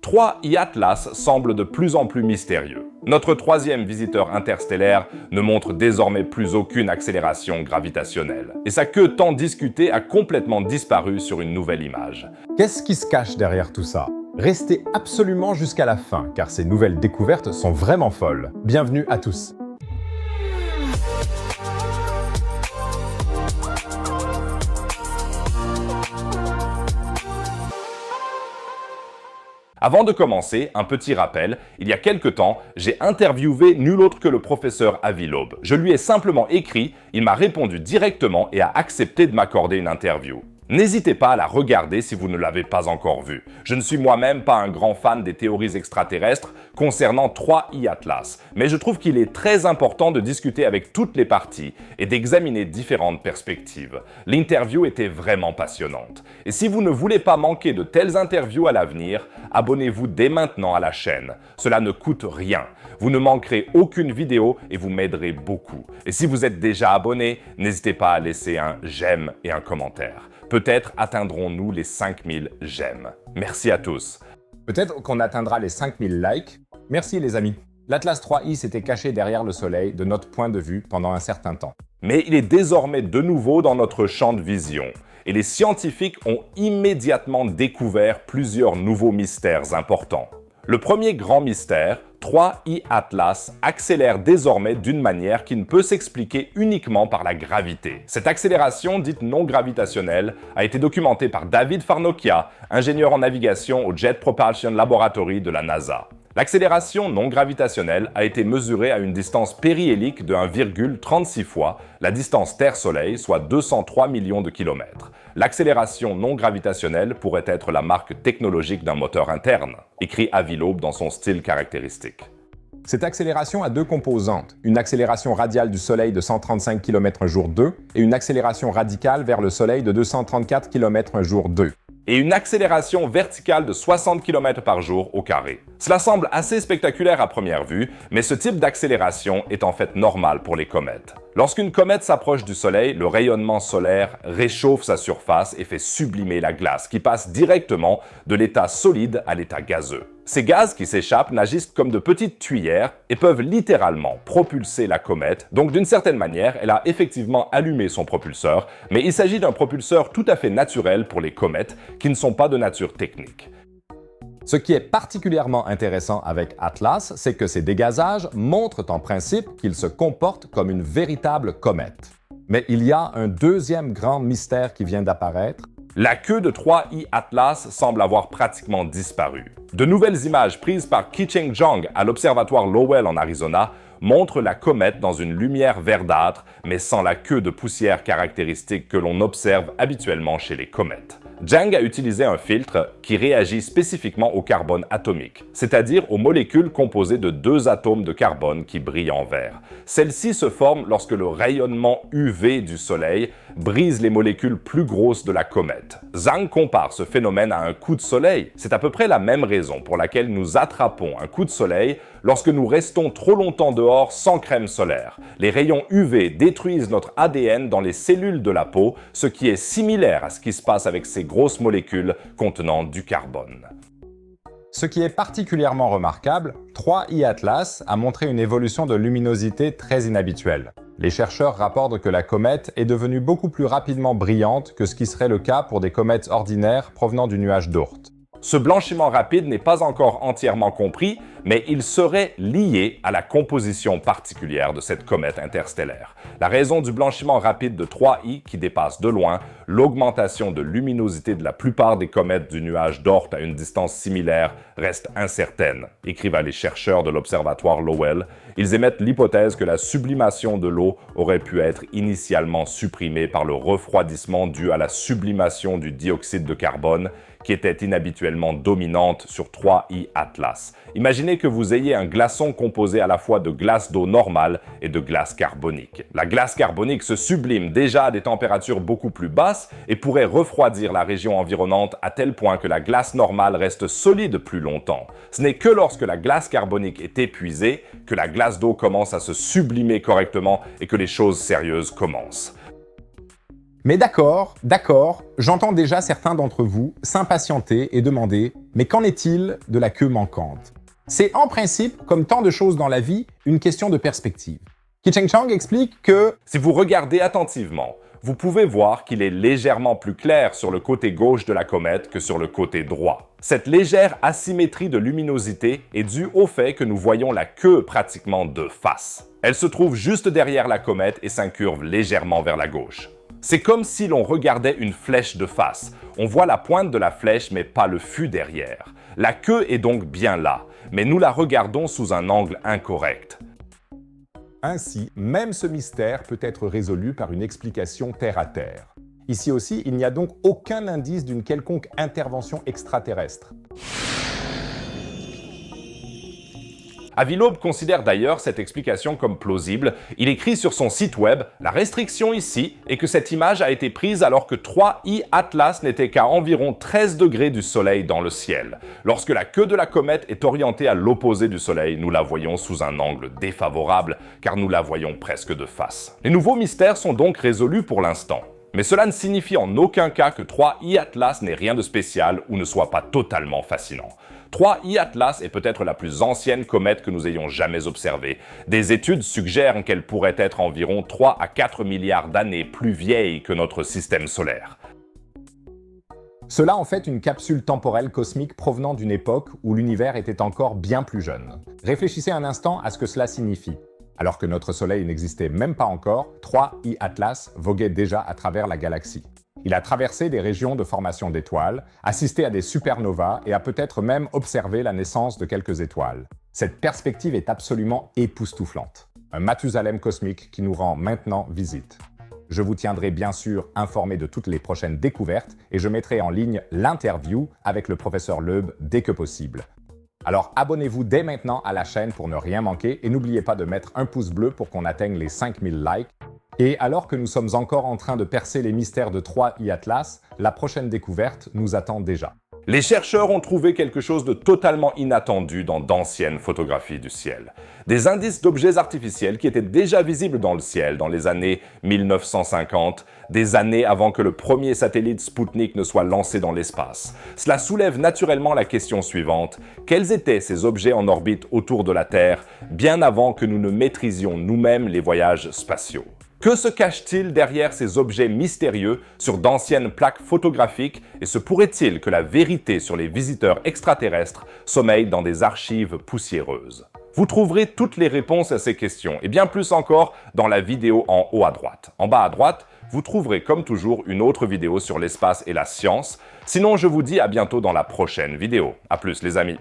3I Atlas semble de plus en plus mystérieux. Notre troisième visiteur interstellaire ne montre désormais plus aucune accélération gravitationnelle. Et sa queue tant discutée a complètement disparu sur une nouvelle image. Qu'est-ce qui se cache derrière tout ça? Restez absolument jusqu'à la fin, car ces nouvelles découvertes sont vraiment folles. Bienvenue à tous. Avant de commencer, un petit rappel, il y a quelque temps, j'ai interviewé nul autre que le professeur Avi Loeb. Je lui ai simplement écrit, il m'a répondu directement et a accepté de m'accorder une interview. N'hésitez pas à la regarder si vous ne l'avez pas encore vue. Je ne suis moi-même pas un grand fan des théories extraterrestres concernant 3I Atlas, mais je trouve qu'il est très important de discuter avec toutes les parties et d'examiner différentes perspectives. L'interview était vraiment passionnante. Et si vous ne voulez pas manquer de telles interviews à l'avenir, abonnez-vous dès maintenant à la chaîne. Cela ne coûte rien. Vous ne manquerez aucune vidéo et vous m'aiderez beaucoup. Et si vous êtes déjà abonné, n'hésitez pas à laisser un j'aime et un commentaire. Peut-être atteindrons-nous les 5000 j'aime. Merci à tous. Peut-être qu'on atteindra les 5000 likes. Merci les amis. L'Atlas 3i s'était caché derrière le Soleil de notre point de vue pendant un certain temps. Mais il est désormais de nouveau dans notre champ de vision. Et les scientifiques ont immédiatement découvert plusieurs nouveaux mystères importants. Le premier grand mystère, 3I Atlas, accélère désormais d'une manière qui ne peut s'expliquer uniquement par la gravité. Cette accélération dite non gravitationnelle a été documentée par David Farnokia, ingénieur en navigation au Jet Propulsion Laboratory de la NASA. L'accélération non gravitationnelle a été mesurée à une distance périhélique de 1,36 fois la distance Terre-Soleil, soit 203 millions de kilomètres. L'accélération non gravitationnelle pourrait être la marque technologique d'un moteur interne, écrit Avi Loeb dans son style caractéristique. Cette accélération a deux composantes, une accélération radiale du Soleil de 135 km jour 2 et une accélération radicale vers le Soleil de 234 km jour 2. Et une accélération verticale de 60 km par jour au carré. Cela semble assez spectaculaire à première vue, mais ce type d'accélération est en fait normal pour les comètes. Lorsqu'une comète s'approche du Soleil, le rayonnement solaire réchauffe sa surface et fait sublimer la glace, qui passe directement de l'état solide à l'état gazeux. Ces gaz qui s'échappent n'agissent comme de petites tuyères et peuvent littéralement propulser la comète, donc d'une certaine manière, elle a effectivement allumé son propulseur, mais il s'agit d'un propulseur tout à fait naturel pour les comètes qui ne sont pas de nature technique. Ce qui est particulièrement intéressant avec Atlas, c'est que ces dégazages montrent en principe qu'il se comporte comme une véritable comète. Mais il y a un deuxième grand mystère qui vient d'apparaître. La queue de 3I Atlas semble avoir pratiquement disparu. De nouvelles images prises par Qicheng Zhang à l'observatoire Lowell en Arizona montrent la comète dans une lumière verdâtre, mais sans la queue de poussière caractéristique que l'on observe habituellement chez les comètes. Zhang a utilisé un filtre qui réagit spécifiquement au carbone atomique, c'est-à-dire aux molécules composées de deux atomes de carbone qui brillent en vert. Celles-ci se forment lorsque le rayonnement UV du Soleil brise les molécules plus grosses de la comète. Zhang compare ce phénomène à un coup de soleil. C'est à peu près la même raison pour laquelle nous attrapons un coup de soleil lorsque nous restons trop longtemps dehors sans crème solaire. Les rayons UV détruisent notre ADN dans les cellules de la peau, ce qui est similaire à ce qui se passe avec ces grosses molécules contenant du carbone. Ce qui est particulièrement remarquable, 3I Atlas a montré une évolution de luminosité très inhabituelle. Les chercheurs rapportent que la comète est devenue beaucoup plus rapidement brillante que ce qui serait le cas pour des comètes ordinaires provenant du nuage d'Oort. Ce blanchiment rapide n'est pas encore entièrement compris, mais il serait lié à la composition particulière de cette comète interstellaire. La raison du blanchiment rapide de 3I, qui dépasse de loin l'augmentation de luminosité de la plupart des comètes du nuage d'Oort à une distance similaire, reste incertaine, écrivent les chercheurs de l'observatoire Lowell. Ils émettent l'hypothèse que la sublimation de l'eau aurait pu être initialement supprimée par le refroidissement dû à la sublimation du dioxyde de carbone, qui était inhabituellement dominante sur 3I Atlas. Imaginez que vous ayez un glaçon composé à la fois de glace d'eau normale et de glace carbonique. La glace carbonique se sublime déjà à des températures beaucoup plus basses et pourrait refroidir la région environnante à tel point que la glace normale reste solide plus longtemps. Ce n'est que lorsque la glace carbonique est épuisée que la glace d'eau commence à se sublimer correctement et que les choses sérieuses commencent. Mais d'accord, j'entends déjà certains d'entre vous s'impatienter et demander « Mais qu'en est-il de la queue manquante ?» C'est en principe, comme tant de choses dans la vie, une question de perspective. Ki-Cheng Chang explique que si vous regardez attentivement, vous pouvez voir qu'il est légèrement plus clair sur le côté gauche de la comète que sur le côté droit. Cette légère asymétrie de luminosité est due au fait que nous voyons la queue pratiquement de face. Elle se trouve juste derrière la comète et s'incurve légèrement vers la gauche. C'est comme si l'on regardait une flèche de face. On voit la pointe de la flèche mais pas le fût derrière. La queue est donc bien là, mais nous la regardons sous un angle incorrect. ainsi, même ce mystère peut être résolu par une explication terre-à-terre. Ici aussi, il n'y a donc aucun indice d'une quelconque intervention extraterrestre. Avilob considère d'ailleurs cette explication comme plausible. Il écrit sur son site web « La restriction ici est que cette image a été prise alors que 3I Atlas n'était qu'à environ 13 degrés du Soleil dans le ciel. Lorsque la queue de la comète est orientée à l'opposé du Soleil, nous la voyons sous un angle défavorable car nous la voyons presque de face. » Les nouveaux mystères sont donc résolus pour l'instant. Mais cela ne signifie en aucun cas que 3I Atlas n'ait rien de spécial ou ne soit pas totalement fascinant. 3I Atlas est peut-être la plus ancienne comète que nous ayons jamais observée. Des études suggèrent qu'elle pourrait être environ 3 à 4 milliards d'années plus vieille que notre système solaire. Cela en fait une capsule temporelle cosmique provenant d'une époque où l'univers était encore bien plus jeune. Réfléchissez un instant à ce que cela signifie. Alors que notre Soleil n'existait même pas encore, 3I Atlas voguait déjà à travers la galaxie. Il a traversé des régions de formation d'étoiles, assisté à des supernovas et a peut-être même observé la naissance de quelques étoiles. Cette perspective est absolument époustouflante. Un Mathusalem cosmique qui nous rend maintenant visite. Je vous tiendrai bien sûr informé de toutes les prochaines découvertes et je mettrai en ligne l'interview avec le professeur Loeb dès que possible. Alors abonnez-vous dès maintenant à la chaîne pour ne rien manquer et n'oubliez pas de mettre un pouce bleu pour qu'on atteigne les 5000 likes. Et alors que nous sommes encore en train de percer les mystères de 3I Atlas, la prochaine découverte nous attend déjà. Les chercheurs ont trouvé quelque chose de totalement inattendu dans d'anciennes photographies du ciel. Des indices d'objets artificiels qui étaient déjà visibles dans le ciel dans les années 1950, des années avant que le premier satellite Sputnik ne soit lancé dans l'espace. Cela soulève naturellement la question suivante: quels étaient ces objets en orbite autour de la Terre bien avant que nous ne maîtrisions nous-mêmes les voyages spatiaux? Que se cache-t-il derrière ces objets mystérieux sur d'anciennes plaques photographiques et se pourrait-il que la vérité sur les visiteurs extraterrestres sommeille dans des archives poussiéreuses? Vous trouverez toutes les réponses à ces questions et bien plus encore dans la vidéo en haut à droite. En bas à droite, vous trouverez comme toujours une autre vidéo sur l'espace et la science. Sinon, je vous dis à bientôt dans la prochaine vidéo. À plus les amis!